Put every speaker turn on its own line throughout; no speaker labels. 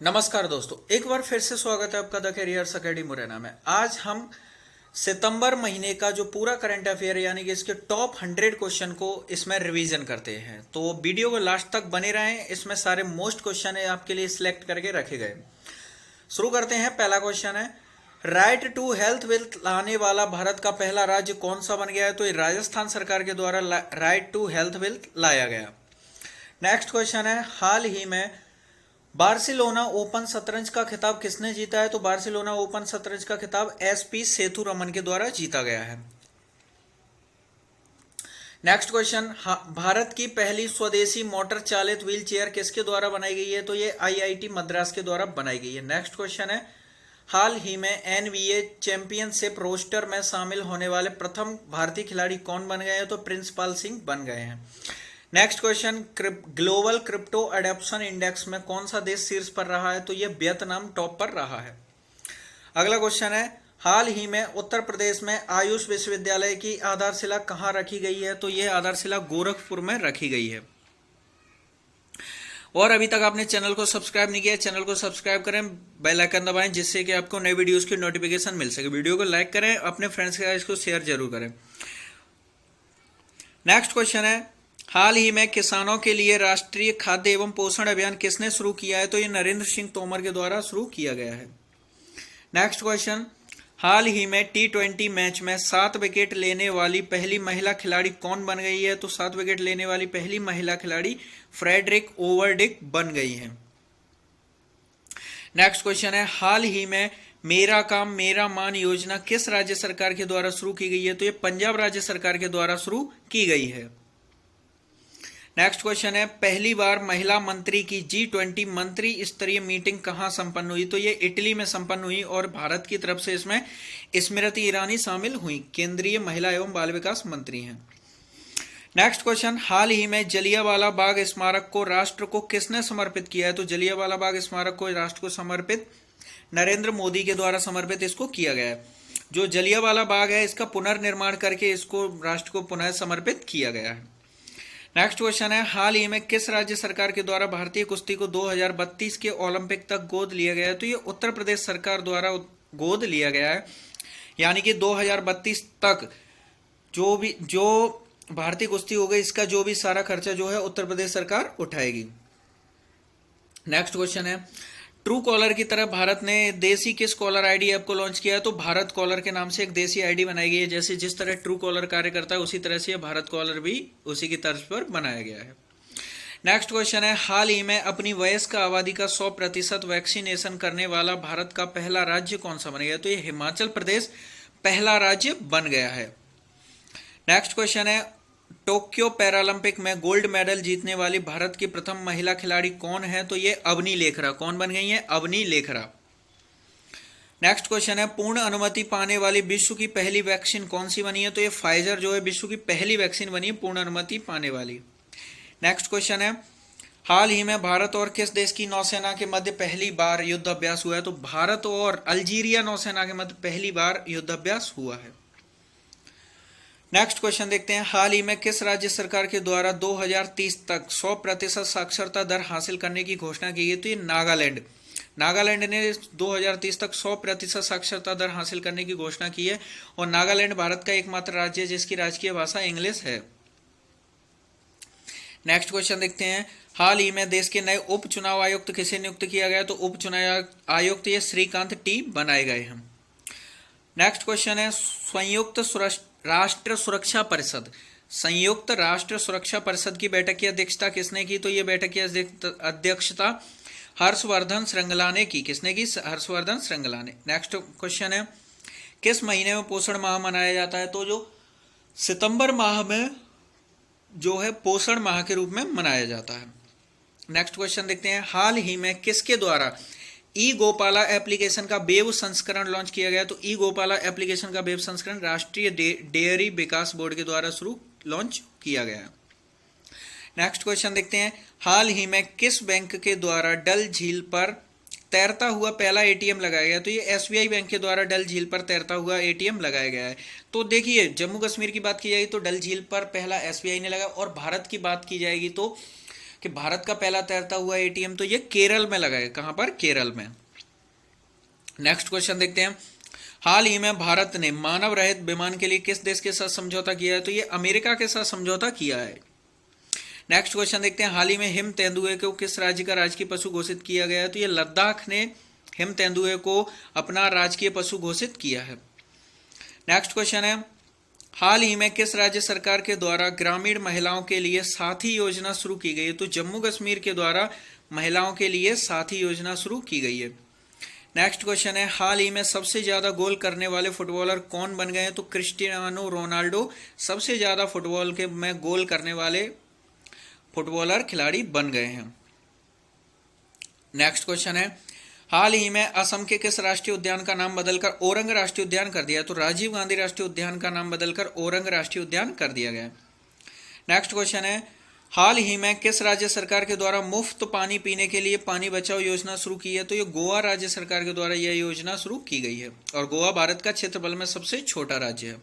नमस्कार दोस्तों, एक बार फिर से स्वागत है आपका द कैरियर्स अकेडमी मुरैना में। आज हम सितंबर महीने का जो पूरा करंट अफेयर यानी कि इसके टॉप 100 क्वेश्चन को इसमें रिवीजन करते हैं। तो वीडियो को लास्ट तक बने रहें, इसमें सारे मोस्ट क्वेश्चन है आपके लिए सिलेक्ट करके रखे गए। शुरू करते हैं। पहला क्वेश्चन है, राइट टू हेल्थ वेल्थ लाने वाला भारत का पहला राज्य कौन सा बन गया है? तो ये राजस्थान सरकार के द्वारा राइट टू हेल्थ वेल्थ लाया गया। नेक्स्ट क्वेश्चन है, हाल ही में बार्सिलोना ओपन शतरंज का खिताब किसने जीता है? तो बार्सिलोना ओपन शतरंज का खिताब एसपी सेथुरमन के द्वारा जीता गया है। नेक्स्ट क्वेश्चन, भारत की पहली स्वदेशी मोटर चालित व्हील चेयर किसके द्वारा बनाई गई है? तो ये आईआईटी मद्रास के द्वारा बनाई गई है। नेक्स्ट क्वेश्चन है, हाल ही में एनवीए चैंपियनशिप रोस्टर में शामिल होने वाले प्रथम भारतीय खिलाड़ी कौन बन गए हैं? तो प्रिंसपाल सिंह बन गए हैं। Next question, global crypto adoption index में कौन सा देश शीर्ष पर रहा है? तो ये वियतनाम टॉप पर रहा है। अगला क्वेश्चन है, हाल ही में उत्तर प्रदेश में आयुष विश्वविद्यालय की आधारशिला कहाँ रखी गई है? तो ये आधारशिला गोरखपुर में रखी गई है। और अभी तक आपने चैनल को सब्सक्राइब नहीं किया, चैनल को सब्सक्राइब करें, बेल आइकन दबाएं जिससे कि आपको नए वीडियोस की नोटिफिकेशन मिल सके। वीडियो को लाइक करें, अपने फ्रेंड्स के साथ इसको शेयर जरूर करें। नेक्स्ट क्वेश्चन है, हाल ही में किसानों के लिए राष्ट्रीय खाद्य एवं पोषण अभियान किसने शुरू किया है? तो ये नरेंद्र सिंह तोमर के द्वारा शुरू किया गया है। नेक्स्ट क्वेश्चन, हाल ही में T20 मैच में 7 विकेट लेने वाली पहली महिला खिलाड़ी कौन बन गई है? तो 7 विकेट लेने वाली पहली महिला खिलाड़ी फ्रेडरिक ओवरडिक बन गई है। नेक्स्ट क्वेश्चन है, हाल ही में मेरा काम मेरा मान योजना किस राज्य सरकार के द्वारा शुरू की गई है? तो ये पंजाब राज्य सरकार के द्वारा शुरू की गई है। नेक्स्ट क्वेश्चन है, पहली बार महिला मंत्री की G20 मंत्री स्तरीय मीटिंग कहां संपन्न हुई? तो ये इटली में संपन्न हुई और भारत की तरफ से इसमें स्मृति ईरानी शामिल हुई, केंद्रीय महिला एवं बाल विकास मंत्री हैं। नेक्स्ट क्वेश्चन, हाल ही में जलियांवाला बाग स्मारक को राष्ट्र को किसने समर्पित किया है? तो जलियांवाला बाग स्मारक को राष्ट्र को समर्पित नरेंद्र मोदी के द्वारा समर्पित इसको किया गया है। जो जलियांवाला बाग है इसका पुनर्निर्माण करके इसको राष्ट्र को पुनः समर्पित किया गया है। नेक्स्ट क्वेश्चन है, हाल ही में किस राज्य सरकार के द्वारा भारतीय कुश्ती को 2032 के ओलंपिक तक गोद लिया गया है? तो ये उत्तर प्रदेश सरकार द्वारा गोद लिया गया है, यानी कि 2032 तक जो भारतीय कुश्ती हो गई इसका जो भी सारा खर्चा जो है उत्तर प्रदेश सरकार उठाएगी। नेक्स्ट क्वेश्चन है, ट्रू कॉलर की तरह भारत ने देसी किस कॉलर आईडी ऐप को लॉन्च किया है? तो भारत कॉलर के नाम से एक देसी आईडी बनाई गई है। जैसे जिस तरह ट्रू कॉलर कार्य करता है उसी तरह से ये भारत कॉलर भी उसी की तर्ज पर बनाया गया है। नेक्स्ट क्वेश्चन है, हाल ही में अपनी वयस्क आबादी का 100% वैक्सीनेशन करने वाला भारत का पहला राज्य कौन सा बन गया? तो ये हिमाचल प्रदेश पहला राज्य बन गया है। नेक्स्ट क्वेश्चन है, टोक्यो पैरालंपिक में गोल्ड मेडल जीतने वाली भारत की प्रथम महिला खिलाड़ी कौन है? तो ये अवनी लेखरा। कौन बन गई है? अवनी लेखरा। नेक्स्ट क्वेश्चन है, पूर्ण अनुमति पाने वाली विश्व की पहली वैक्सीन कौन सी बनी है? तो ये फाइजर जो है विश्व की पहली वैक्सीन बनी है पूर्ण अनुमति पाने वाली। नेक्स्ट क्वेश्चन है, हाल ही में भारत और किस देश की नौसेना के मध्य पहली बार युद्ध अभ्यास हुआ है? तो भारत और अल्जीरिया नौसेना के मध्य पहली बार युद्ध अभ्यास हुआ है। नेक्स्ट क्वेश्चन देखते हैं, हाल ही में किस राज्य सरकार के द्वारा 2030 तक 100% साक्षरता दर हासिल करने की घोषणा की गई? तो ये नागालैंड। नागालैंड ने 2030 तक 100% साक्षरता दर हासिल करने की घोषणा की है और नागालैंड भारत का एकमात्र राज्य है जिसकी राजकीय भाषा इंग्लिश है। नेक्स्ट क्वेश्चन देखते हैं, हाल ही में देश के नए उप चुनाव आयुक्त किसे नियुक्त किया गया? तो उप चुनाव आयुक्त ये श्रीकांत टी बनाए गए हैं। नेक्स्ट क्वेश्चन है, राष्ट्र सुरक्षा परिषद संयुक्त राष्ट्र सुरक्षा परिषद की बैठक की अध्यक्षता किसने की? तो ये बैठक की अध्यक्षता हर्षवर्धन श्रृंगला ने की। किसने की? हर्षवर्धन श्रृंगला ने। नेक्स्ट क्वेश्चन है, किस महीने में पोषण माह मनाया जाता है? तो जो सितंबर माह में जो है पोषण माह के रूप में मनाया जाता है। नेक्स्ट क्वेश्चन देखते हैं, हाल ही में किसके द्वारा ई गोपाला एप्लीकेशन का वेब संस्करण लॉन्च किया गया? तो ई गोपाला एप्लीकेशन का वेब संस्करण राष्ट्रीय डेयरी विकास बोर्ड के द्वारा लॉन्च किया गया। नेक्स्ट क्वेश्चन देखते हैं, हाल ही में किस बैंक के द्वारा डल झील पर तैरता हुआ पहला एटीएम लगाया गया? तो ये एसबीआई बैंक के द्वारा डल झील पर तैरता हुआ एटीएम लगाया गया है। तो देखिए, जम्मू कश्मीर की बात की जाएगी तो डल झील पर पहला एसबीआई ने लगाया और भारत की बात की जाएगी तो कि भारत का पहला तैरता हुआ एटीएम, तो ये केरल में लगा है। कहां पर? केरल में। नेक्स्ट क्वेश्चन देखते हैं, हाल ही में भारत ने मानव रहित विमान के लिए किस देश के साथ समझौता किया है? तो ये अमेरिका के साथ समझौता किया है। नेक्स्ट क्वेश्चन देखते हैं, हाल ही में हिम तेंदुए को किस राज्य का राजकीय पशु घोषित किया गया है? तो ये लद्दाख ने हिम तेंदुए को अपना राजकीय पशु घोषित किया है। नेक्स्ट क्वेश्चन है, हाल ही में किस राज्य सरकार के द्वारा ग्रामीण महिलाओं के लिए साथी योजना शुरू की गई है? तो जम्मू कश्मीर के द्वारा महिलाओं के लिए साथी योजना शुरू की गई है। नेक्स्ट क्वेश्चन है, हाल ही में सबसे ज्यादा गोल करने वाले फुटबॉलर कौन बन गए हैं? तो क्रिस्टियानो रोनाल्डो सबसे ज्यादा फुटबॉल के में गोल करने वाले फुटबॉलर खिलाड़ी बन गए हैं। नेक्स्ट क्वेश्चन है, हाल ही में असम के किस राष्ट्रीय उद्यान का नाम बदलकर ओरंग राष्ट्रीय उद्यान कर दिया? तो राजीव गांधी राष्ट्रीय उद्यान का नाम बदलकर ओरंग राष्ट्रीय उद्यान कर दिया गया। नेक्स्ट क्वेश्चन है, हाल ही में किस राज्य सरकार के द्वारा मुफ्त पानी पीने के लिए पानी बचाओ योजना शुरू की है? तो ये गोवा राज्य सरकार के द्वारा यह योजना शुरू की गई है और गोवा भारत का क्षेत्रफल में सबसे छोटा राज्य है।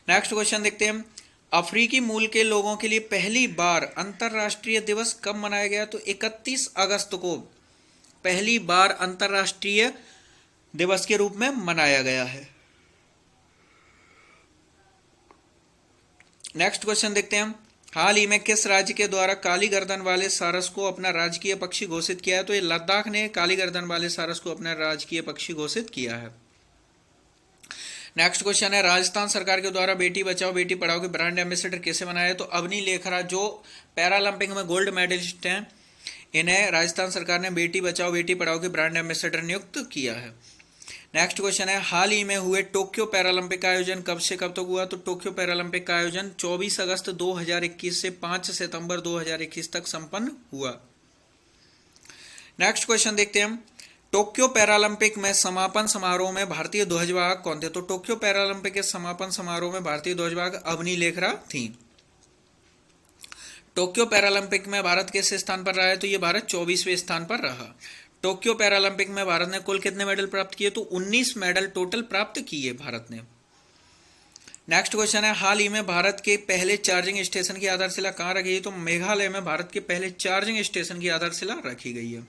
नेक्स्ट क्वेश्चन देखते हैं, अफ्रीकी मूल के लोगों के लिए पहली बार अंतरराष्ट्रीय दिवस कब मनाया गया? तो 31 अगस्त को पहली बार अंतरराष्ट्रीय दिवस के रूप में मनाया गया है। नेक्स्ट क्वेश्चन देखते हैं, हाल ही में किस राज्य के द्वारा काली गर्दन वाले सारस को अपना राजकीय पक्षी घोषित किया है? तो ये लद्दाख ने काली गर्दन वाले सारस को अपना राजकीय पक्षी घोषित किया है। नेक्स्ट क्वेश्चन है, राजस्थान सरकार के द्वारा बेटी बचाओ बेटी पढ़ाओ के ब्रांड एम्बेसडर कैसे बनाया है? तो अवनी लेखरा जो पैरालंपिक में गोल्ड मेडलिस्ट हैं, इन्हें राजस्थान सरकार ने बेटी बचाओ बेटी पढ़ाओ के ब्रांड एम्बेसडर नियुक्त किया है। नेक्स्ट क्वेश्चन है, हाल ही में हुए टोक्यो पैरालंपिक का आयोजन कब से कब तक हुआ? तो टोक्यो पैरालंपिक का आयोजन 24 अगस्त 2021 से 5 सितंबर 2021 तक संपन्न हुआ। नेक्स्ट क्वेश्चन देखते हैं, टोक्यो पैरालंपिक में समापन समारोह में भारतीय ध्वजवाहक कौन थे? तो टोक्यो पैरालंपिक के समापन समारोह में भारतीय ध्वजवाहक अवनी लेखरा थी। टोक्यो पैरालंपिक में भारत किस स्थान पर रहा है? तो ये भारत 24वें स्थान पर रहा। टोक्यो पैरालंपिक में भारत ने कुल कितने मेडल प्राप्त किए? तो 19 मेडल टोटल प्राप्त किए भारत ने। नेक्स्ट क्वेश्चन है, हाल ही में भारत के पहले चार्जिंग स्टेशन की आधारशिला कहां रखी गई? तो मेघालय में भारत के पहले चार्जिंग स्टेशन की आधारशिला रखी गई है।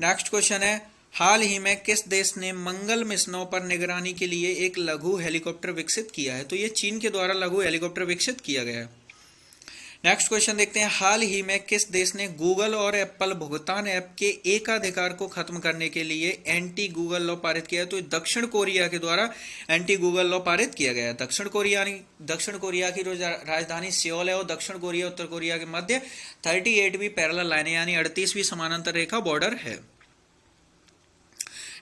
नेक्स्ट क्वेश्चन है, हाल ही में किस देश ने मंगल मिशनों पर निगरानी के लिए एक लघु हेलीकॉप्टर विकसित किया है? तो ये चीन के द्वारा लघु हेलीकॉप्टर विकसित किया गया है। नेक्स्ट क्वेश्चन देखते हैं, हाल ही में किस देश ने गूगल और एप्पल भुगतान ऐप के एकाधिकार को खत्म करने के लिए एंटी गूगल लॉ पारित किया है? तो दक्षिण कोरिया के द्वारा एंटी गूगल लॉ पारित किया गया है। दक्षिण कोरिया की जो राजधानी सियोल है, वो दक्षिण कोरिया उत्तर कोरिया के मध्य 38वीं पैरेलल लाइन यानी 38वीं समानांतर रेखा बॉर्डर है।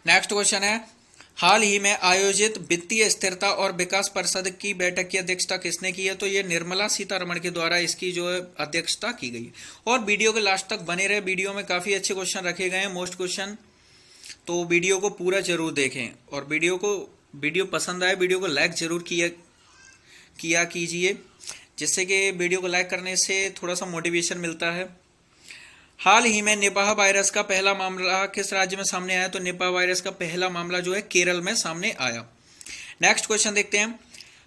नेक्स्ट क्वेश्चन है, हाल ही में आयोजित वित्तीय स्थिरता और विकास परिषद की बैठक की अध्यक्षता किसने की है? तो ये निर्मला सीतारमण के द्वारा इसकी जो है अध्यक्षता की गई। और वीडियो के लास्ट तक बने रहे, वीडियो में काफी अच्छे क्वेश्चन रखे गए हैं, मोस्ट क्वेश्चन, तो वीडियो को पूरा जरूर देखें और वीडियो पसंद आए वीडियो को लाइक जरूर किया कीजिए, जिससे कि वीडियो को लाइक करने से थोड़ा सा मोटिवेशन मिलता है। हाल ही में निपाह वायरस का पहला मामला किस राज्य में सामने आया? तो निपाह वायरस का पहला मामला जो है केरल में सामने आया। नेक्स्ट क्वेश्चन देखते हैं,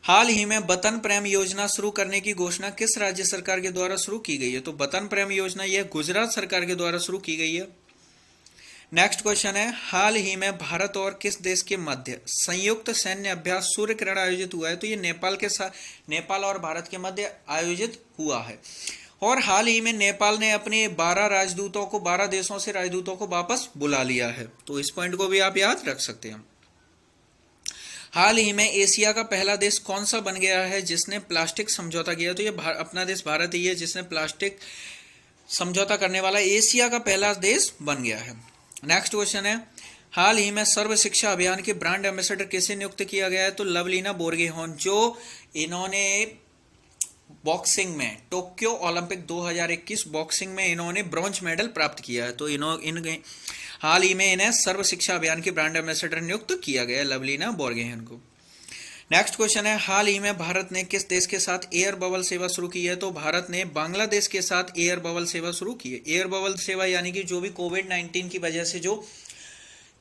हाल ही में वतन प्रेम योजना शुरू करने की घोषणा किस राज्य सरकार के द्वारा शुरू की गई है? तो वतन प्रेम योजना यह गुजरात सरकार के द्वारा शुरू की गई है। नेक्स्ट क्वेश्चन है, हाल ही में भारत और किस देश के मध्य संयुक्त सैन्य अभ्यास सूर्य किरण आयोजित हुआ है? तो ये नेपाल और भारत के मध्य आयोजित हुआ है। और हाल ही में नेपाल ने अपने 12 देशों से राजदूतों को वापस बुला लिया है, तो इस पॉइंट को भी आप याद रख सकते हैं। हाल ही में एशिया का पहला देश कौन सा बन गया है जिसने प्लास्टिक समझौता किया? तो ये अपना देश भारत ही है जिसने प्लास्टिक समझौता करने वाला एशिया का पहला देश बन गया है। नेक्स्ट क्वेश्चन है, हाल ही में सर्व शिक्षा अभियान के ब्रांड एम्बेसडर किसे नियुक्त किया गया है? तो लवलीना बोर्गेहोन, जो इन्होंने बॉक्सिंग में टोक्यो ओलंपिक 2021 बॉक्सिंग में इन्होंने ब्रॉन्ज मेडल प्राप्त किया है, तो हाल ही में इन्हें सर्व शिक्षा अभियान के ब्रांड एम्बेसडर नियुक्त किया गया है, लवलीना बोर्गेहोन को। नेक्स्ट क्वेश्चन है, हाल ही में भारत ने किस देश के साथ एयर बबल सेवा शुरू की है? तो भारत ने बांग्लादेश के साथ एयर बबल सेवा शुरू की है। एयर बबल सेवा यानी कि जो भी कोविड-19 की वजह से जो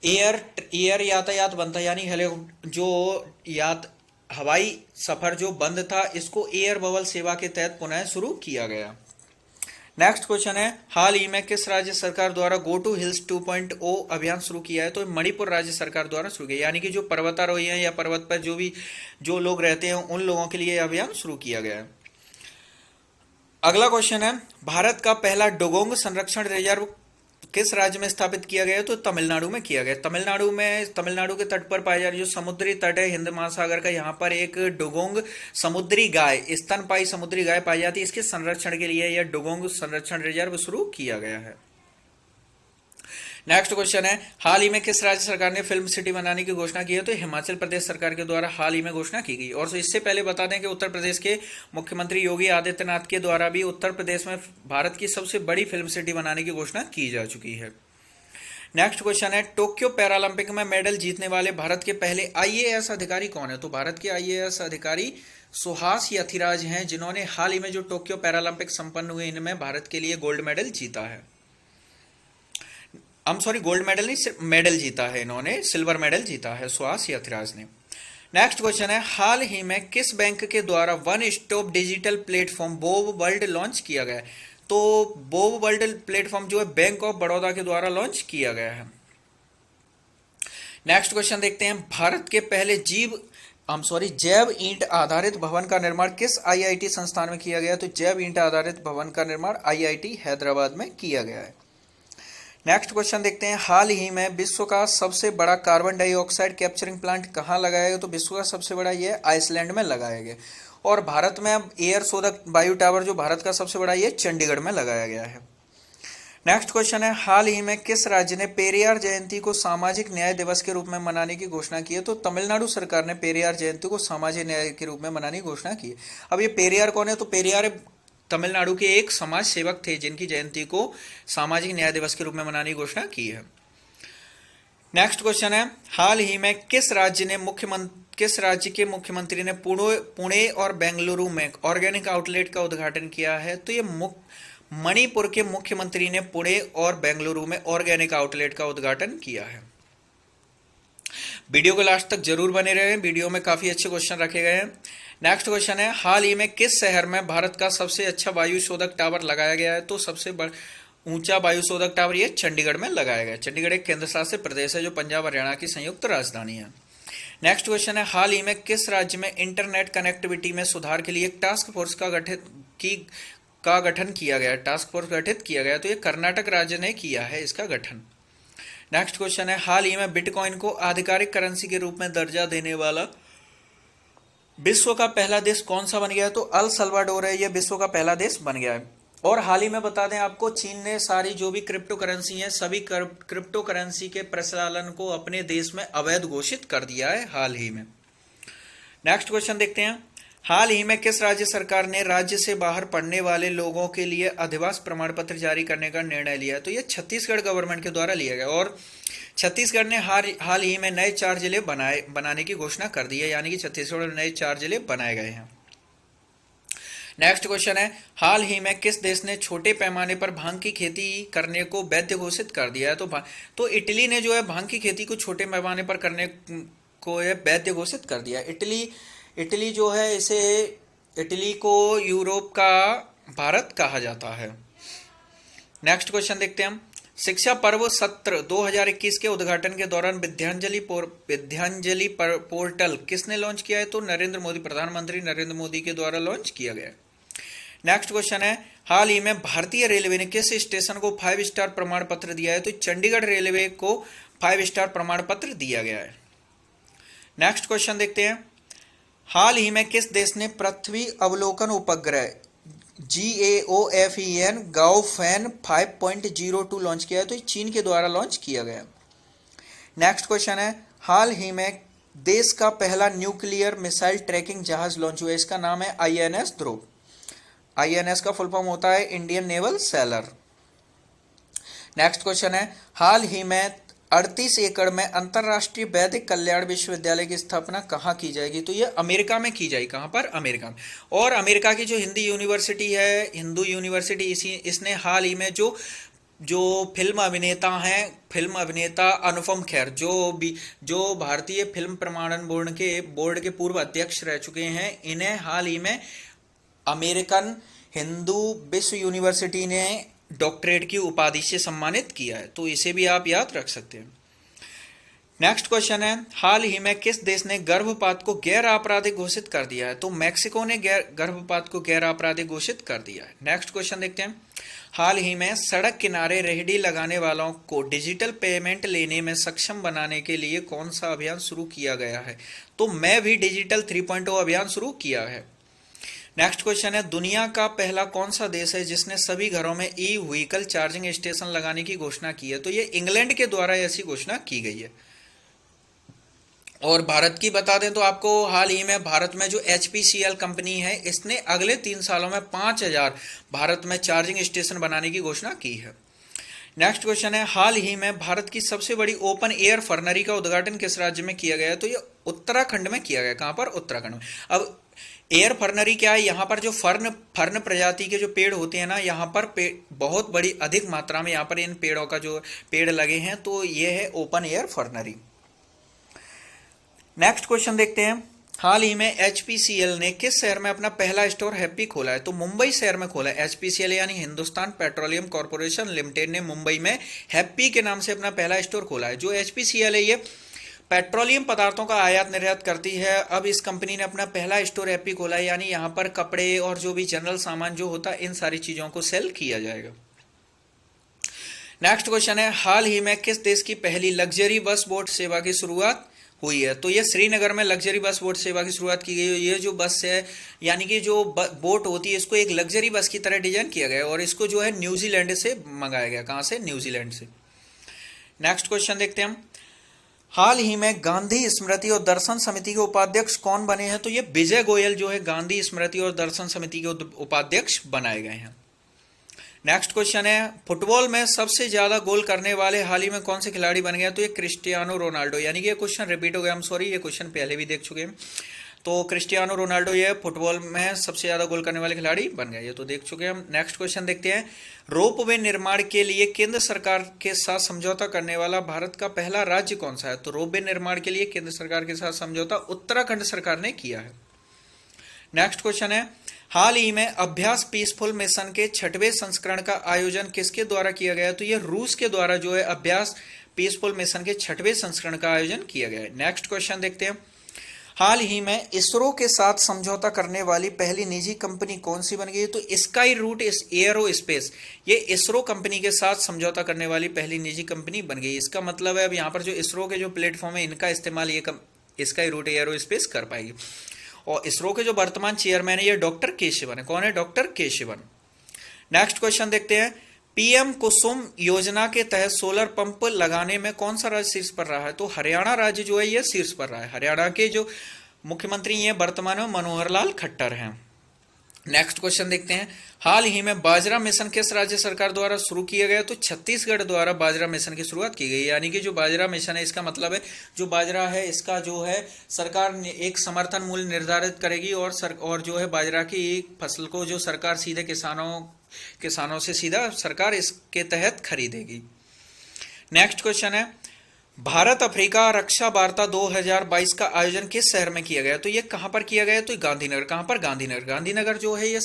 एयर यातायात बंद था, यानी हवाई सफर जो बंद था, इसको एयर बबल सेवा के तहत पुनः शुरू किया गया। नेक्स्ट क्वेश्चन है, हाल ही में किस राज्य सरकार द्वारा गो टू हिल्स 2.0 अभियान शुरू किया है? तो मणिपुर राज्य सरकार द्वारा शुरू किया, यानी कि जो पर्वतारोही हैं या पर्वत पर जो लोग रहते हैं उन लोगों के लिए यह अभियान शुरू किया गया है। अगला क्वेश्चन है, भारत का पहला डुगोंग संरक्षण रिजर्व किस राज्य में स्थापित किया गया है? तो तमिलनाडु में किया गया। तमिलनाडु के तट पर पाए जा रहे जो समुद्री तट है हिंद महासागर का, यहाँ पर एक डुगोंग समुद्री गाय, स्तनपायी समुद्री गाय पाई जाती है। इसके संरक्षण के लिए यह डुगोंग संरक्षण रिजर्व शुरू किया गया है। नेक्स्ट क्वेश्चन है, हाल ही में किस राज्य सरकार ने फिल्म सिटी बनाने की घोषणा की है? तो हिमाचल प्रदेश सरकार के द्वारा हाल ही में घोषणा की गई। और इससे पहले बता दें कि उत्तर प्रदेश के मुख्यमंत्री योगी आदित्यनाथ के द्वारा भी उत्तर प्रदेश में भारत की सबसे बड़ी फिल्म सिटी बनाने की घोषणा की जा चुकी है। नेक्स्ट क्वेश्चन है, टोक्यो पैरालंपिक में मेडल जीतने वाले भारत के पहले आईएएस अधिकारी कौन है? तो भारत के आईएएस अधिकारी सुहास यथिराज हैं, जिन्होंने हाल ही में जो टोक्यो पैरालंपिक संपन्न हुए इनमें भारत के लिए गोल्ड मेडल जीता है। गोल्ड मेडल नहीं, सिर्फ मेडल जीता है इन्होंने, सिल्वर मेडल जीता है सुहास यथिराज ने। नेक्स्ट क्वेश्चन है, हाल ही में किस बैंक के द्वारा one stop digital platform Bob world launch किया गया है? तो बोब वर्ल्ड प्लेटफॉर्म जो है बैंक ऑफ बड़ौदा के द्वारा लॉन्च किया गया है। नेक्स्ट क्वेश्चन देखते हैं, भारत के पहले जैव ईंट आधारित भवन का निर्माण किस आईआईटी संस्थान में किया गया? तो जैव ईंट आधारित भवन का निर्माण आईआईटी हैदराबाद में किया गया है। नेक्स्ट क्वेश्चन देखते हैं, हाल ही में विश्व का सबसे बड़ा कार्बन डाइऑक्साइड कैप्चरिंग प्लांट कहाँ लगाया गया? तो विश्व का सबसे बड़ा ये आइसलैंड में लगाया गया। और भारत में अब एयर शोधक वायु टावर जो भारत का सबसे बड़ा ये चंडीगढ़ में लगाया गया है। नेक्स्ट क्वेश्चन है, हाल ही में किस राज्य ने पेरियार जयंती को सामाजिक न्याय दिवस के रूप में मनाने की घोषणा की है? तो तमिलनाडु सरकार ने पेरियार जयंती को सामाजिक न्याय के रूप में मनाने की घोषणा की है। अब ये पेरियार कौन है? तो पेरियार तमिलनाडु के एक समाज सेवक थे जिनकी जयंती को सामाजिक न्याय दिवस के रूप में मनाने की घोषणा की है। नेक्स्ट क्वेश्चन है, हाल ही में किस राज्य के मुख्यमंत्री ने पुणे और बेंगलुरु में ऑर्गेनिक आउटलेट का उद्घाटन किया है? तो ये मणिपुर के मुख्यमंत्री ने पुणे और बेंगलुरु में ऑर्गेनिक आउटलेट का उद्घाटन किया है। वीडियो को लास्ट तक जरूर बने रहे, वीडियो में काफी अच्छे क्वेश्चन रखे गए हैं। नेक्स्ट क्वेश्चन है, हाल ही में किस शहर में भारत का सबसे अच्छा वायु शोधक टावर लगाया गया है? तो सबसे ऊंचा वायु शोधक टावर ये चंडीगढ़ में लगाया गया। चंडीगढ़ एक केंद्र शासित प्रदेश है जो पंजाब हरियाणा की संयुक्त राजधानी है। नेक्स्ट क्वेश्चन है, हाल ही में किस राज्य में इंटरनेट कनेक्टिविटी में सुधार के लिए एक टास्क फोर्स का गठन किया गया? टास्क फोर्स गठित किया गया, तो ये कर्नाटक राज्य ने किया है इसका गठन। नेक्स्ट क्वेश्चन है, हाल ही में बिटकॉइन को आधिकारिक करेंसी के रूप में दर्जा देने वाला विश्व का पहला देश कौन सा बन गया है? तो अल सल्वाडोर है, यह विश्व का पहला देश बन गया है। और हाल ही में बता दें आपको, चीन ने सारी जो भी क्रिप्टो करेंसी है सभी क्रिप्टो करेंसी के प्रचलन को अपने देश में अवैध घोषित कर दिया है हाल ही में। नेक्स्ट क्वेश्चन देखते हैं, हाल ही में किस राज्य सरकार ने राज्य से बाहर पढ़ने वाले लोगों के लिए अधिवास प्रमाण पत्र जारी करने का निर्णय लिया है? तो यह छत्तीसगढ़ गवर्नमेंट के द्वारा लिया गया। और छत्तीसगढ़ ने हाल ही में नए 4 जिले बनाने की घोषणा कर दी है, यानी कि छत्तीसगढ़ में नए 4 जिले बनाए गए हैं। नेक्स्ट क्वेश्चन है, हाल ही में किस देश ने छोटे पैमाने पर भांग की खेती करने को वैध घोषित कर दिया है? तो इटली ने जो है भांग की खेती को छोटे पैमाने पर करने को वैध घोषित कर दिया। इटली जो है इटली को यूरोप का भारत कहा जाता है। नेक्स्ट क्वेश्चन देखते हैं हम, शिक्षा पर्व सत्र 2021 के उद्घाटन के दौरान विद्यांजलि पोर्टल किसने लॉन्च किया है? तो प्रधानमंत्री नरेंद्र मोदी के द्वारा लॉन्च किया गया। नेक्स्ट क्वेश्चन है, हाल ही में भारतीय रेलवे ने किस स्टेशन को 5 स्टार प्रमाण पत्र दिया है? तो चंडीगढ़ रेलवे को 5 स्टार प्रमाण पत्र दिया गया है। नेक्स्ट क्वेश्चन देखते हैं, हाल ही में किस देश ने पृथ्वी अवलोकन उपग्रह GAOFEN 5.02 लॉन्च किया है? तो चीन के द्वारा लॉन्च किया गया। नेक्स्ट क्वेश्चन है, हाल ही में देश का पहला न्यूक्लियर मिसाइल ट्रैकिंग जहाज लॉन्च हुआ है, इसका नाम है INS ध्रुव। INS का फुल फॉर्म होता है Indian naval seller. Next question है, हाल ही में 38 एकड़ में अंतरराष्ट्रीय वैदिक कल्याण विश्वविद्यालय की स्थापना कहाँ की जाएगी? तो ये अमेरिका में की जाएगी। कहाँ पर? अमेरिका में। और अमेरिका की जो हिंदी यूनिवर्सिटी है, हिंदू यूनिवर्सिटी, इसने हाल ही में जो फिल्म अभिनेता अनुपम खेर जो भारतीय फिल्म प्रमाणन बोर्ड के पूर्व अध्यक्ष रह चुके हैं, इन्हें हाल ही में अमेरिकन हिंदू विश्व यूनिवर्सिटी ने डॉक्टरेट की उपाधि से सम्मानित किया है, तो इसे भी आप याद रख सकते हैं। नेक्स्ट क्वेश्चन है, हाल ही में किस देश ने गर्भपात को गैर आपराधिक घोषित कर दिया है? तो मैक्सिको ने गर्भपात को गैर आपराधिक घोषित कर दिया है। नेक्स्ट क्वेश्चन देखते हैं, हाल ही में सड़क किनारे रेहड़ी लगाने वालों को डिजिटल पेमेंट लेने में सक्षम बनाने के लिए कौन सा अभियान शुरू किया गया है? तो मैं भी डिजिटल 3.0 अभियान शुरू किया है। नेक्स्ट क्वेश्चन है, दुनिया का पहला कौन सा देश है जिसने सभी घरों में ई व्हीकल चार्जिंग स्टेशन लगाने की घोषणा की है? तो ये इंग्लैंड के द्वारा ऐसी घोषणा की गई है। और भारत की बता दें तो आपको हाल ही में भारत में जो HPCL कंपनी है, इसने अगले 3 सालों में 5000 भारत में चार्जिंग स्टेशन बनाने की घोषणा की है। नेक्स्ट क्वेश्चन है, हाल ही में भारत की सबसे बड़ी ओपन एयर फर्नरी का उद्घाटन किस राज्य में किया गया है? तो ये उत्तराखंड में किया गया। कहां पर? उत्तराखंड में। अब एयर फर्नरी क्या है? यहाँ पर जो फर्न प्रजाति के जो पेड़ होते हैं ना, यहाँ पर बहुत बड़ी अधिक मात्रा में यहाँ पर इन पेड़ों का जो पेड़ लगे हैं, तो ये है ओपन एयर फर्नरी। नेक्स्ट क्वेश्चन देखते हैं, हाल ही में HPCL ने किस शहर में अपना पहला स्टोर हैप्पी खोला है? तो मुंबई शहर में खोला है। HPCL यानी हिंदुस्तान पेट्रोलियम कॉर्पोरेशन लिमिटेड ने मुंबई में हैप्पी के नाम से अपना पहला स्टोर खोला है। जो HPCL है, ये पेट्रोलियम पदार्थों का आयात निर्यात करती है। अब इस कंपनी ने अपना पहला स्टोर हैप्पी खोला है, यानी यहाँ पर कपड़े और जो भी जनरल सामान जो होता है, इन सारी चीजों को सेल किया जाएगा। नेक्स्ट क्वेश्चन है, हाल ही में किस देश की पहली लग्जरी बस बोट सेवा की शुरुआत हुई है? तो ये श्रीनगर में लग्जरी बस बोट सेवा की शुरुआत की गई है। ये जो बस है, यानी कि जो बोट होती है, इसको एक लग्जरी बस की तरह डिजाइन किया गया है और इसको जो है न्यूजीलैंड से मंगाया गया। कहां से? न्यूजीलैंड से। नेक्स्ट क्वेश्चन देखते हैं हम, हाल ही में गांधी स्मृति और दर्शन समिति के उपाध्यक्ष कौन बने हैं? तो ये विजय गोयल जो है गांधी स्मृति और दर्शन समिति के उपाध्यक्ष बनाए गए हैं। नेक्स्ट क्वेश्चन है, फुटबॉल में सबसे ज्यादा गोल करने वाले हाल ही में कौन से खिलाड़ी बन गए? तो ये क्रिस्टियानो रोनाल्डो, यानी कि ये क्वेश्चन रिपीट हो गया, हम सॉरी, ये क्वेश्चन पहले भी देख चुके हैं। तो क्रिस्टियानो रोनाल्डो ये फुटबॉल में सबसे ज्यादा गोल करने वाले खिलाड़ी बन गए, ये तो देख चुके हैं हम। नेक्स्ट क्वेश्चन देखते हैं, रोपवे निर्माण के लिए केंद्र सरकार के साथ समझौता करने वाला भारत का पहला राज्य कौन सा है? तो रोपवे निर्माण के लिए केंद्र सरकार के साथ समझौता उत्तराखंड सरकार ने किया है। नेक्स्ट क्वेश्चन है, हाल ही में अभ्यास पीसफुल मिशन के 6वें संस्करण का आयोजन किसके द्वारा किया गया? तो ये रूस के द्वारा जो है अभ्यास पीसफुल मिशन के 6वें संस्करण का आयोजन किया गया है। नेक्स्ट क्वेश्चन देखते हैं, हाल ही में इसरो के साथ समझौता करने वाली पहली निजी कंपनी कौन सी बन गई? तो स्काई रूट एयरोस्पेस, ये इसरो कंपनी के साथ समझौता करने वाली पहली निजी कंपनी बन गई। इसका मतलब है अब यहाँ पर जो इसरो के जो प्लेटफॉर्म है, इनका इस्तेमाल ये स्काई रूट एयरोस्पेस कर पाएगी। और इसरो के जो वर्तमान चेयरमैन है, ये डॉक्टर के शिवन है। कौन है? डॉक्टर के शिवन। नेक्स्ट क्वेश्चन देखते हैं, PM कुसुम योजना के तहत सोलर पंप लगाने में कौन सा राज्य शीर्ष पर रहा है? तो हरियाणा राज्य जो है ये शीर्ष पर रहा है। हरियाणा के जो मुख्यमंत्री हैं वर्तमान में मनोहर लाल खट्टर हैं। नेक्स्ट क्वेश्चन देखते हैं, हाल ही में बाजरा मिशन किस राज्य सरकार द्वारा शुरू किया गया? तो छत्तीसगढ़ द्वारा बाजरा मिशन की शुरुआत की गई। यानी कि जो बाजरा मिशन है, इसका मतलब है जो बाजरा है, इसका जो है सरकार एक समर्थन मूल्य निर्धारित करेगी और जो है बाजरा की फसल को जो सरकार सीधे किसानों से सीधा सरकार इसके तहत खरीदेगी। नेक्स्ट क्वेश्चन है, भारत अफ्रीका रक्षा वार्ता 2022 का आयोजन किस शहर में किया गया? तो ये कहां पर किया गया? तो गांधीनगर। कहां पर? गांधीनगर। गांधीनगर जो है ये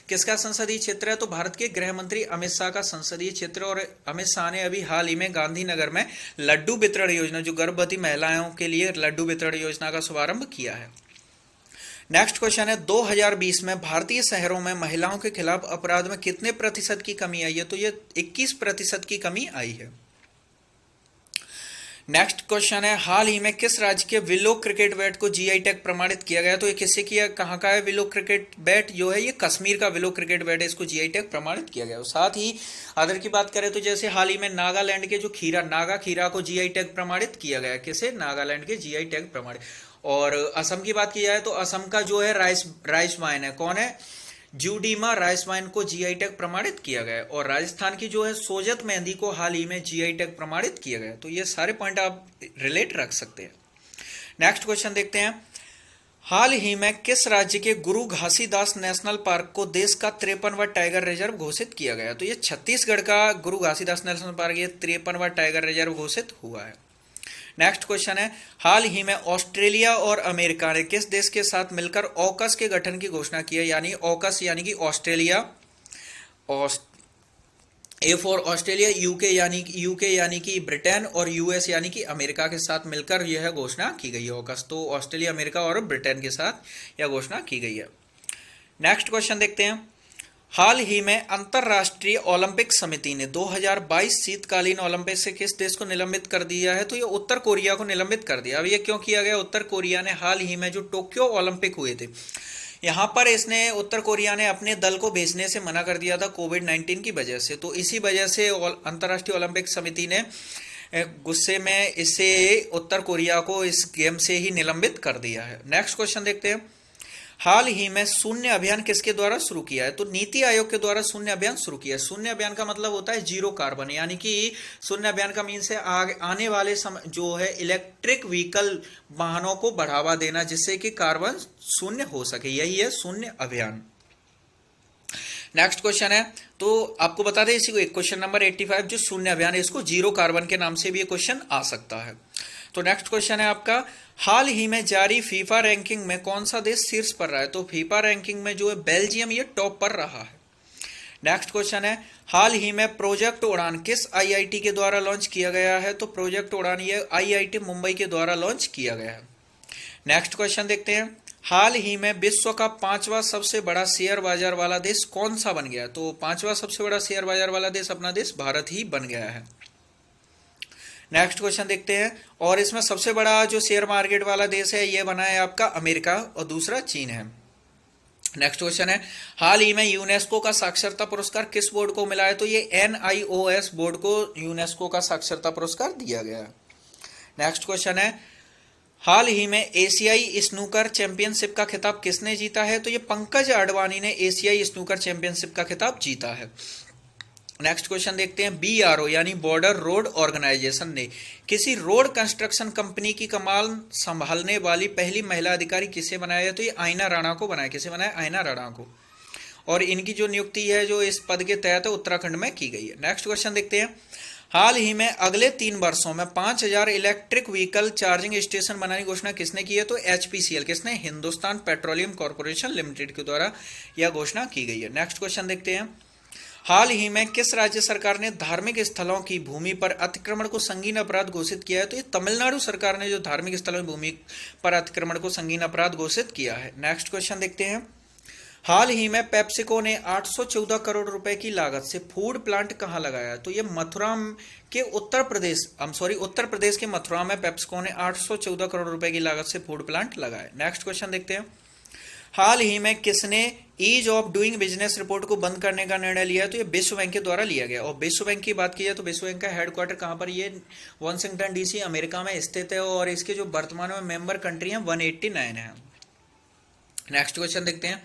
किसका संसदीय क्षेत्र है? तो भारत के गृह मंत्री अमित शाह का संसदीय क्षेत्र। और अमित शाह ने अभी हाल ही में गांधीनगर में लड्डू वितरण योजना, जो गर्भवती महिलाओं के लिए लड्डू वितरण योजना का शुभारंभ किया है। नेक्स्ट क्वेश्चन है, 2020 में भारतीय शहरों में महिलाओं के खिलाफ अपराध में कितने प्रतिशत की कमी आई है? तो ये 21% की कमी आई है। नेक्स्ट क्वेश्चन है, हाल ही में किस राज्य के विलो क्रिकेट बैट को GI टैग प्रमाणित किया गया? तो ये किससे किया, कहां का है विलो क्रिकेट बैट? जो है ये कश्मीर का विलो क्रिकेट बैट है, इसको GI टैग प्रमाणित किया गया। और साथ ही अदर की बात करें तो जैसे हाल ही में नागालैंड के जो नागा खीरा को GI टैग प्रमाणित किया गया। किसे? नागालैंड के GI टैग प्रमाणित। और असम की बात की जाए तो असम का जो है राइस वाइन है, कौन है? ज्यूडीमा राइस वाइन को GI टैग प्रमाणित किया गया। और राजस्थान की जो है सोजत मेहंदी को हाल ही में GI टैग प्रमाणित किया गया। तो ये सारे पॉइंट आप रिलेट रख सकते हैं। नेक्स्ट क्वेश्चन देखते हैं, हाल ही में किस राज्य के गुरु घासीदास नेशनल पार्क को देश का 53वां टाइगर रिजर्व घोषित किया गया? तो ये छत्तीसगढ़ का गुरु घासीदास नेशनल पार्क ये 53वां टाइगर रिजर्व घोषित हुआ है। नेक्स्ट क्वेश्चन है, हाल ही में ऑस्ट्रेलिया और अमेरिका ने किस देश के साथ मिलकर ऑकस के गठन की घोषणा की है? यानी ऑकस यानी कि Australia, A for Australia, UK यानी कि ब्रिटेन, और यूएस यानी कि अमेरिका के साथ मिलकर यह घोषणा की गई है ऑकस। तो ऑस्ट्रेलिया, अमेरिका और ब्रिटेन के साथ यह घोषणा की गई है। नेक्स्ट क्वेश्चन देखते हैं, हाल ही में अंतरराष्ट्रीय ओलंपिक समिति ने 2022 शीतकालीन ओलंपिक से किस देश को निलंबित कर दिया है? तो ये उत्तर कोरिया को निलंबित कर दिया। अब ये क्यों किया गया? उत्तर कोरिया ने हाल ही में जो टोक्यो ओलंपिक हुए थे, यहाँ पर इसने उत्तर कोरिया ने अपने दल को भेजने से मना कर दिया था कोविड-19 की वजह से। तो इसी वजह से अंतर्राष्ट्रीय ओलंपिक समिति ने गुस्से में इसे उत्तर कोरिया को इस गेम से ही निलंबित कर दिया है। नेक्स्ट क्वेश्चन देखते हैं, हाल ही में शून्य अभियान किसके द्वारा शुरू किया है? तो नीति आयोग के द्वारा शून्य अभियान शुरू किया है। शून्य अभियान का मतलब होता है जीरो कार्बन, यानी कि शून्य अभियान का मीन्स है आने वाले समय जो है इलेक्ट्रिक व्हीकल वाहनों को बढ़ावा देना, जिससे कि कार्बन शून्य हो सके, यही है शून्य अभियान। नेक्स्ट क्वेश्चन है, तो आपको बता दें इसी को एक क्वेश्चन नंबर 85 जो शून्य अभियान है, इसको जीरो कार्बन के नाम से भी ये क्वेश्चन आ सकता है। तो नेक्स्ट क्वेश्चन है आपका, हाल ही में जारी फीफा रैंकिंग में कौन सा देश शीर्ष पर रहा है? तो फीफा रैंकिंग में जो है बेल्जियम ये टॉप पर रहा है। नेक्स्ट क्वेश्चन है, हाल ही में प्रोजेक्ट उड़ान किस आईआईटी के द्वारा लॉन्च किया गया है? तो प्रोजेक्ट उड़ान ये आईआईटी मुंबई के द्वारा लॉन्च किया गया है। नेक्स्ट क्वेश्चन देखते हैं, हाल ही में विश्व का 5वां सबसे बड़ा शेयर बाजार वाला देश कौन सा बन गया? तो 5वां सबसे बड़ा शेयर बाजार वाला देश अपना देश भारत ही बन गया है। नेक्स्ट क्वेश्चन देखते हैं, और इसमें सबसे बड़ा जो शेयर मार्केट वाला देश है ये बना है आपका अमेरिका और दूसरा चीन है। नेक्स्ट क्वेश्चन है, हाल ही में यूनेस्को का साक्षरता पुरस्कार किस बोर्ड को मिला है? तो ये NIOS बोर्ड को यूनेस्को का साक्षरता पुरस्कार दिया गया है। नेक्स्ट क्वेश्चन है, हाल ही में एशियाई स्नूकर चैंपियनशिप का खिताब किसने जीता है? तो ये पंकज अडवाणी ने एशियाई स्नूकर चैंपियनशिप का खिताब जीता है। नेक्स्ट क्वेश्चन देखते हैं, BRO यानी बॉर्डर रोड ऑर्गेनाइजेशन ने किसी रोड कंस्ट्रक्शन कंपनी की कमान संभालने वाली पहली महिला अधिकारी किसे बनाया है? तो ये आयना राणा को बनाया। किसे बनाया? आयना राणा को। और इनकी जो नियुक्ति है जो इस पद के तहत उत्तराखंड में की गई है। नेक्स्ट क्वेश्चन देखते हैं, हाल ही में अगले 3 वर्षों में 5000 इलेक्ट्रिक व्हीकल चार्जिंग स्टेशन बनाने की घोषणा किसने की है? तो HPCL, किसने? हिंदुस्तान पेट्रोलियम कॉर्पोरेशन लिमिटेड के द्वारा यह घोषणा की गई है। नेक्स्ट क्वेश्चन देखते हैं, हाल ही में किस राज्य सरकार ने धार्मिक स्थलों की भूमि पर अतिक्रमण को संगीन अपराध घोषित किया है? तो ये तमिलनाडु सरकार ने जो धार्मिक स्थलों की भूमि पर अतिक्रमण को संगीन अपराध घोषित किया है। नेक्स्ट क्वेश्चन देखते हैं, हाल ही में पेप्सिको ने 814 करोड़ रुपए की लागत से फूड प्लांट कहां लगाया? तो ये मथुरा के उत्तर प्रदेश के मथुरा में पेप्सिको ने 814 करोड़ रुपए की लागत से फूड प्लांट लगाया। नेक्स्ट क्वेश्चन देखते हैं, हाल ही में किसने ease of doing business report को बंद करने का निर्णय लिया? तो ये विश्व बैंक के द्वारा लिया गया। और विश्व बैंक की बात की जाए तो विश्व बैंक का हेडक्वार्टर कहां पर? ये वाशिंगटन DC अमेरिका में स्थित है, और इसके जो वर्तमान में मेंबर कंट्री हैं 189 है। नेक्स्ट क्वेश्चन देखते हैं,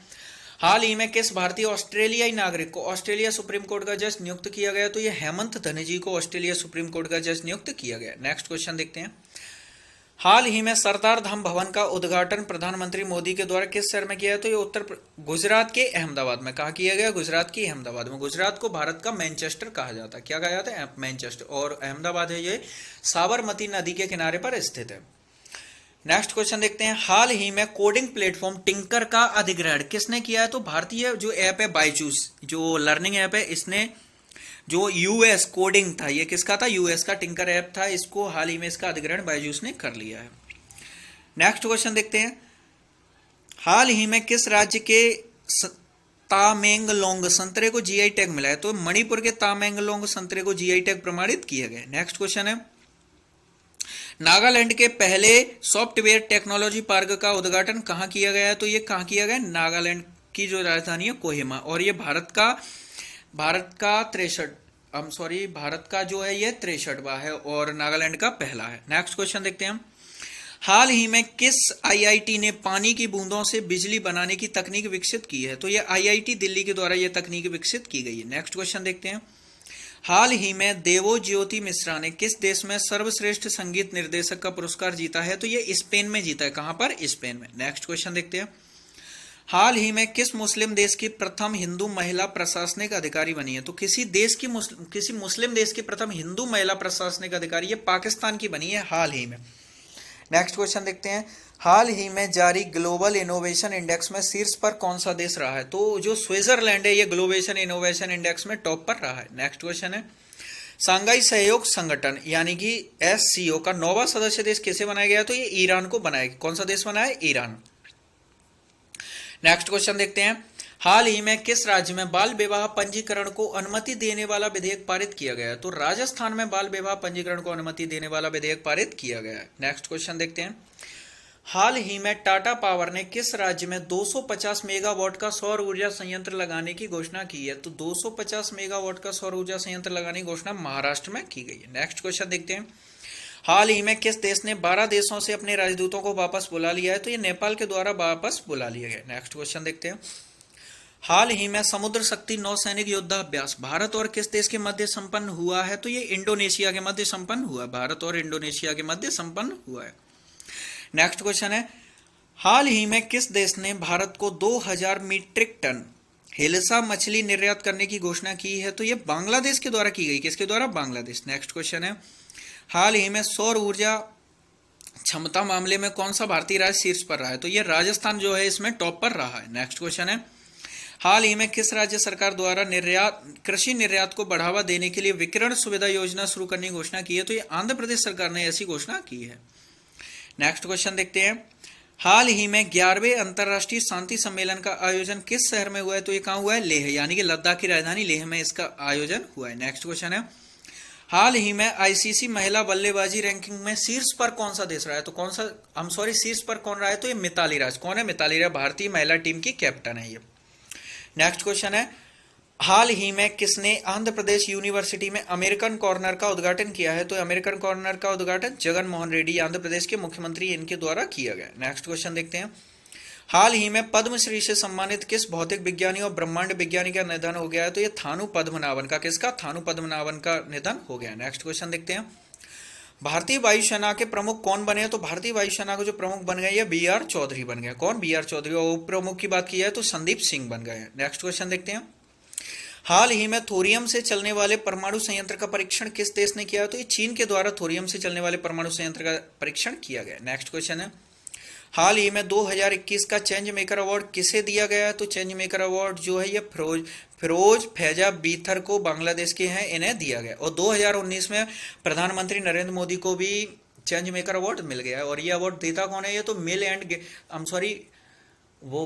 हाल ही में किस भारतीय ऑस्ट्रेलियाई नागरिक को ऑस्ट्रेलिया सुप्रीम कोर्ट का जज नियुक्त किया गया? तो ये हेमंत धनजी को ऑस्ट्रेलिया सुप्रीम कोर्ट का जज नियुक्त किया गया। नेक्स्ट क्वेश्चन देखते हैं, हाल ही में सरदार धाम भवन का उद्घाटन प्रधानमंत्री मोदी के द्वारा किस शहर में किया है? तो ये गुजरात के अहमदाबाद में। कहा किया गया? गुजरात के अहमदाबाद में। गुजरात को भारत का मैनचेस्टर कहा जाता है। क्या कहा जाता है? मैनचेस्टर। और अहमदाबाद है ये साबरमती नदी के किनारे पर स्थित है। नेक्स्ट क्वेश्चन देखते हैं, हाल ही में कोडिंग प्लेटफॉर्म टिंकर का अधिग्रहण किसने किया है? तो भारतीय जो ऐप है बायजूस, जो लर्निंग ऐप है, इसने जो यूएस कोडिंग था, ये किसका था? यूएस का टिंकर ऐप था। इसको हाल ही में इसका अधिग्रहण बायजूस ने कर लिया है। नेक्स्ट क्वेश्चन देखते हैं, हाल ही में किस राज्य के तामेंगलोंग संतरे को GI टैग मिला है? तो मणिपुर के तामेंगलोंग संतरे को GI टैग प्रमाणित किया गया। नेक्स्ट क्वेश्चन है, नागालैंड के पहले सॉफ्टवेयर टेक्नोलॉजी पार्क का उद्घाटन कहां किया गया है? तो ये कहां किया गया? नागालैंड की जो राजधानी है कोहिमा। और ये भारत का जो है ये 63वां है और नागालैंड का पहला है। नेक्स्ट क्वेश्चन देखते हैं, हाल ही में किस IIT ने पानी की बूंदों से बिजली बनाने की तकनीक विकसित की है? तो ये IIT दिल्ली के द्वारा ये तकनीक विकसित की गई है। नेक्स्ट क्वेश्चन देखते हैं, हाल ही में देवोज्योति मिश्रा ने किस देश में सर्वश्रेष्ठ संगीत निर्देशक का पुरस्कार जीता है? तो ये स्पेन में जीता है। कहां पर? स्पेन में। नेक्स्ट क्वेश्चन देखते हैं, हाल ही में किस मुस्लिम देश की प्रथम हिंदू महिला प्रशासनिक अधिकारी बनी है? तो किसी मुस्लिम देश की प्रथम हिंदू महिला प्रशासनिक अधिकारी ये पाकिस्तान की बनी है हाल ही में। नेक्स्ट क्वेश्चन देखते हैं, हाल ही में जारी ग्लोबल इनोवेशन इंडेक्स में शीर्ष पर कौन सा देश रहा है? तो जो स्विट्जरलैंड है ये ग्लोबल इनोवेशन इंडेक्स में टॉप पर रहा है। नेक्स्ट क्वेश्चन है, शंघाई सहयोग संगठन यानी कि SCO का 9वां सदस्य देश किसे बनाया गया? तो ये ईरान को बनाया गया। कौन सा देश बनाया? ईरान। नेक्स्ट क्वेश्चन देखते हैं, हाल ही में किस राज्य में बाल विवाह पंजीकरण को अनुमति देने वाला विधेयक पारित किया गया है? तो राजस्थान में बाल विवाह पंजीकरण को अनुमति देने वाला विधेयक पारित किया गया है। नेक्स्ट क्वेश्चन देखते हैं, हाल ही में टाटा पावर ने किस राज्य में 250 मेगावाट का सौर ऊर्जा संयंत्र लगाने की घोषणा की है? तो 250 मेगावाट का सौर ऊर्जा संयंत्र लगाने की घोषणा महाराष्ट्र में की गई है। नेक्स्ट क्वेश्चन देखते हैं, हाल ही में किस देश ने 12 देशों से अपने राजदूतों को वापस बुला लिया है? तो ये नेपाल के द्वारा वापस बुला लिया गया। नेक्स्ट क्वेश्चन देखते हैं, हाल ही में समुद्र शक्ति नौसैनिक युद्धाभ्यास भारत और किस देश के मध्य संपन्न हुआ है? तो ये इंडोनेशिया के मध्य संपन्न हुआ है। भारत और इंडोनेशिया के मध्य संपन्न हुआ है। नेक्स्ट क्वेश्चन है, हाल ही में किस देश ने भारत को 2000 मीट्रिक टन हिल्सा मछली निर्यात करने की घोषणा की है? तो ये बांग्लादेश के द्वारा की गई। किसके द्वारा? बांग्लादेश। नेक्स्ट क्वेश्चन है, हाल ही में सौर ऊर्जा क्षमता मामले में कौन सा भारतीय राज्य शीर्ष पर रहा है? तो ये राजस्थान जो है इसमें टॉप पर रहा है। नेक्स्ट क्वेश्चन है, हाल ही में किस राज्य सरकार द्वारा कृषि निर्यात को बढ़ावा देने के लिए विकिरण सुविधा योजना शुरू करने की घोषणा की है? तो ये आंध्र प्रदेश सरकार ने ऐसी घोषणा की है। नेक्स्ट क्वेश्चन देखते हैं, हाल ही में 11वें अंतर्राष्ट्रीय शांति सम्मेलन का आयोजन किस शहर में हुआ है? तो ये कहां हुआ है? लेह, यानी कि लद्दाख की राजधानी लेह में इसका आयोजन हुआ है। नेक्स्ट क्वेश्चन है, हाल ही में ICC महिला बल्लेबाजी रैंकिंग में शीर्ष पर कौन सा देश रहा है? तो शीर्ष पर कौन रहा है? तो ये मिताली राज। कौन है? मिताली राज भारतीय महिला टीम की कैप्टन है ये। नेक्स्ट क्वेश्चन है, हाल ही में किसने आंध्र प्रदेश यूनिवर्सिटी में अमेरिकन कॉर्नर का उद्घाटन किया है? तो अमेरिकन कॉर्नर का उद्घाटन जगन मोहन रेड्डी आंध्र प्रदेश के मुख्यमंत्री इनके द्वारा किया गया। नेक्स्ट क्वेश्चन देखते हैं, हाल ही में पद्मश्री से सम्मानित किस भौतिक विज्ञानी और ब्रह्मांड विज्ञानी का निधन हो गया है? तो ये थानु पद्मनाभन का। किसका? थानु पद्मनाभन का निधन हो गया। नेक्स्ट क्वेश्चन देखते हैं, भारतीय वायुसेना के प्रमुख कौन बने? तो भारतीय वायुसेना को जो प्रमुख बन गए BR चौधरी बन गए। कौन? BR चौधरी। और उप प्रमुख की बात की जाए तो संदीप सिंह बन गए। नेक्स्ट क्वेश्चन देखते हैं, हाल ही में थोरियम से चलने वाले परमाणु संयंत्र का परीक्षण किस देश ने किया? तो ये चीन के द्वारा थोरियम से चलने वाले परमाणु संयंत्र का परीक्षण किया गया। नेक्स्ट क्वेश्चन है, हाल ही में 2021 का चेंज मेकर अवार्ड किसे दिया गया है? तो चेंज मेकर अवार्ड जो है ये फिरोज फैजा बीथर को बांग्लादेश के हैं, इन्हें दिया गया। और 2019 में प्रधानमंत्री नरेंद्र मोदी को भी चेंज मेकर अवार्ड मिल गया है। और ये अवार्ड देता कौन है? ये तो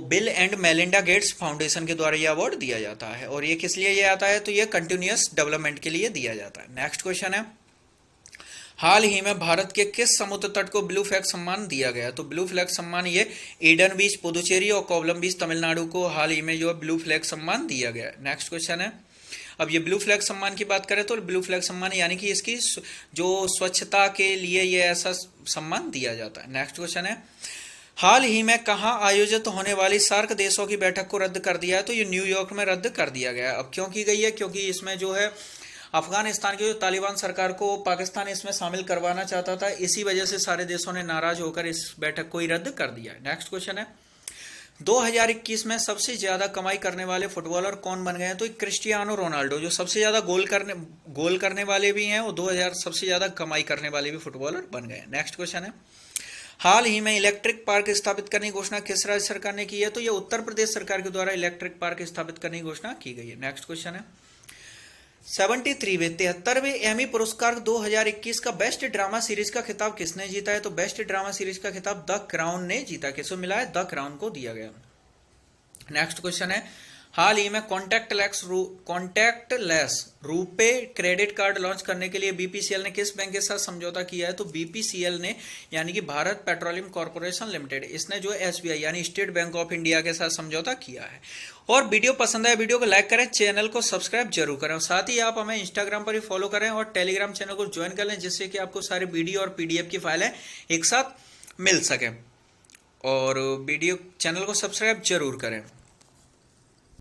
bill and Melinda Gates foundation के द्वारा ये अवार्ड दिया जाता है। और ये किस लिए ये आता है? तो ये कंटिन्यूअस डेवलपमेंट के लिए दिया जाता है। नेक्स्ट क्वेश्चन है, हाल ही में भारत के किस समुद्र तट को ब्लू फ्लैग सम्मान दिया गया? तो ब्लू फ्लैग सम्मान ये ईडन बीच पुदुचेरी और कोवलम बीच तमिलनाडु को हाल ही में जो ब्लू फ्लैग सम्मान दिया गया। नेक्स्ट क्वेश्चन है, अब ये ब्लू फ्लैग सम्मान की बात करें तो ब्लू फ्लैग सम्मान यानी कि इसकी जो स्वच्छता के लिए ये ऐसा सम्मान दिया जाता है। नेक्स्ट क्वेश्चन है, हाल ही में कहां आयोजित होने वाली सार्क देशों की बैठक को रद्द कर दिया है? तो ये न्यूयॉर्क में रद्द कर दिया गया। अब क्यों की गई है? क्योंकि इसमें जो है अफगानिस्तान की जो तालिबान सरकार को पाकिस्तान इसमें शामिल करवाना चाहता था, इसी वजह से सारे देशों ने नाराज होकर इस बैठक को ही रद्द कर दिया है। नेक्स्ट क्वेश्चन है, 2021 में सबसे ज्यादा कमाई करने वाले फुटबॉलर कौन बन गए हैं? तो क्रिस्टियानो रोनाल्डो, जो सबसे ज्यादा गोल करने वाले भी हैं और 2000 सबसे ज्यादा कमाई करने वाले भी फुटबॉलर बन गए। नेक्स्ट क्वेश्चन है, हाल ही में इलेक्ट्रिक पार्क स्थापित करने की घोषणा किस राज्य सरकार ने की है? तो यह उत्तर प्रदेश सरकार के द्वारा इलेक्ट्रिक पार्क स्थापित करने की घोषणा की गई है। नेक्स्ट क्वेश्चन है, 73वें एमी पुरस्कार 2021 का बेस्ट ड्रामा सीरीज का खिताब किसने जीता है? तो बेस्ट ड्रामा सीरीज का खिताब द क्राउन ने जीता। किसको मिला है? द क्राउन को दिया गया। नेक्स्ट क्वेश्चन है, हाल ही में contactless RuPay credit card launch करने के लिए बीपीसीएल ने किस बैंक के साथ समझौता किया है? तो बीपीसीएल ने यानी कि भारत पेट्रोलियम कॉर्पोरेशन लिमिटेड, इसने जो एसबीआई यानी स्टेट बैंक ऑफ इंडिया के साथ समझौता किया है। और वीडियो पसंद आए वीडियो को लाइक करें, चैनल को सब्सक्राइब जरूर करें और साथ ही आप हमें इंस्टाग्राम पर ही फॉलो करें और टेलीग्राम चैनल को ज्वाइन कर लें, जिससे कि आपको सारे वीडियो और पीडीएफ की फाइलें एक साथ मिल सकें। और वीडियो चैनल को सब्सक्राइब जरूर करें।